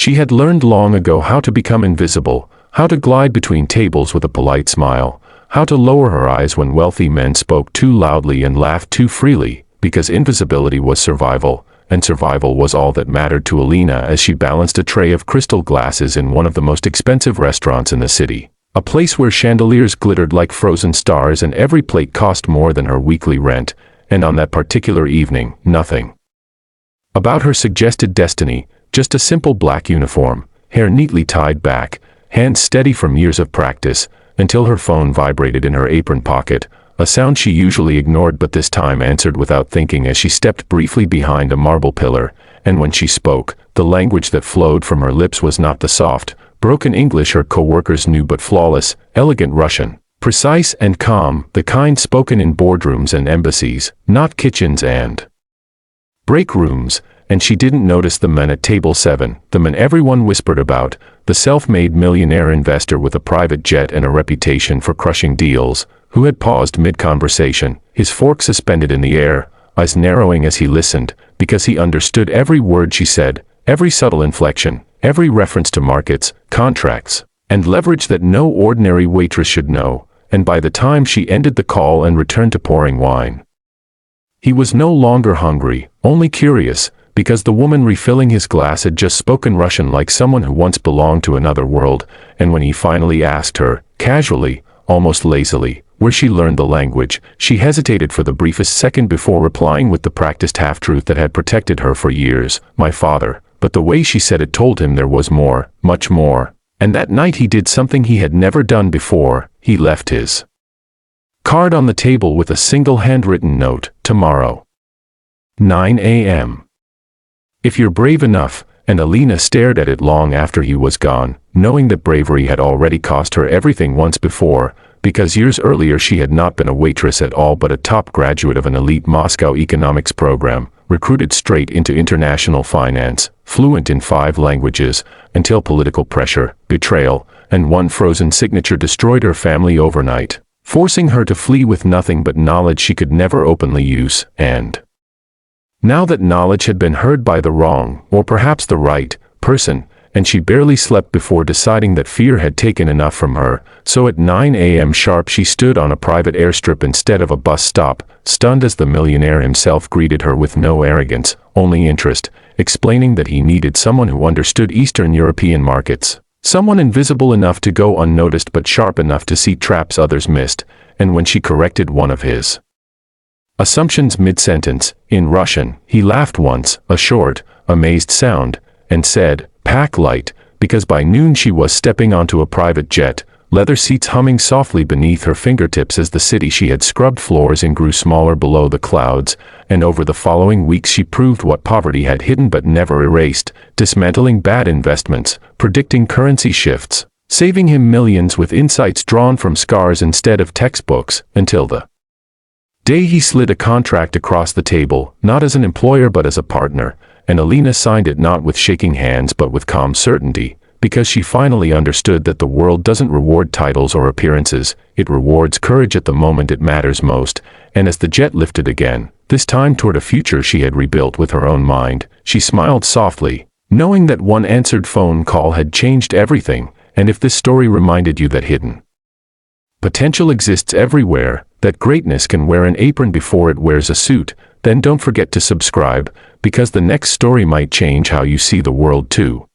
She had learned long ago how to become invisible, how to glide between tables with a polite smile, how to lower her eyes when wealthy men spoke too loudly and laughed too freely, because invisibility was survival, and survival was all that mattered to Alina as she balanced a tray of crystal glasses in one of the most expensive restaurants in the city. A place where chandeliers glittered like frozen stars and every plate cost more than her weekly rent, and on that particular evening, nothing about her suggested destiny, just a simple black uniform, hair neatly tied back, hands steady from years of practice, until her phone vibrated in her apron pocket, a sound she usually ignored but this time answered without thinking as she stepped briefly behind a marble pillar, and when she spoke, the language that flowed from her lips was not the soft, broken English her co-workers knew but flawless, elegant Russian, precise and calm, the kind spoken in boardrooms and embassies, not kitchens and break rooms, and she didn't notice the man at table 7, the man everyone whispered about, the self-made millionaire investor with a private jet and a reputation for crushing deals, who had paused mid-conversation, his fork suspended in the air, eyes narrowing as he listened, because he understood every word she said, every subtle inflection, every reference to markets, contracts, and leverage that no ordinary waitress should know, and by the time she ended the call and returned to pouring wine, he was no longer hungry, only curious, because the woman refilling his glass had just spoken Russian like someone who once belonged to another world, and when he finally asked her, casually, almost lazily, where she learned the language, she hesitated for the briefest second before replying with the practiced half-truth that had protected her for years, my father, but the way she said it told him there was more, much more, and that night he did something he had never done before, he left his card on the table with a single handwritten note, tomorrow, 9 a.m. If you're brave enough, and Alina stared at it long after he was gone, knowing that bravery had already cost her everything once before, because years earlier she had not been a waitress at all but a top graduate of an elite Moscow economics program, recruited straight into international finance, fluent in 5 languages, until political pressure, betrayal, and one frozen signature destroyed her family overnight, forcing her to flee with nothing but knowledge she could never openly use, and now that knowledge had been heard by the wrong, or perhaps the right, person, and she barely slept before deciding that fear had taken enough from her, so at 9 a.m. sharp she stood on a private airstrip instead of a bus stop, stunned as the millionaire himself greeted her with no arrogance, only interest, explaining that he needed someone who understood Eastern European markets, someone invisible enough to go unnoticed but sharp enough to see traps others missed, and when she corrected one of his assumptions mid-sentence, in Russian, he laughed once, a short, amazed sound, and said, pack light, because by noon she was stepping onto a private jet, leather seats humming softly beneath her fingertips as the city she had scrubbed floors in grew smaller below the clouds, and over the following weeks she proved what poverty had hidden but never erased, dismantling bad investments, predicting currency shifts, saving him millions with insights drawn from scars instead of textbooks, until the day he slid a contract across the table, not as an employer but as a partner, and Alina signed it not with shaking hands but with calm certainty, because she finally understood that the world doesn't reward titles or appearances, it rewards courage at the moment it matters most, and as the jet lifted again, this time toward a future she had rebuilt with her own mind, she smiled softly, knowing that one answered phone call had changed everything, and if this story reminded you that hidden potential exists everywhere, that greatness can wear an apron before it wears a suit, then don't forget to subscribe, because the next story might change how you see the world too.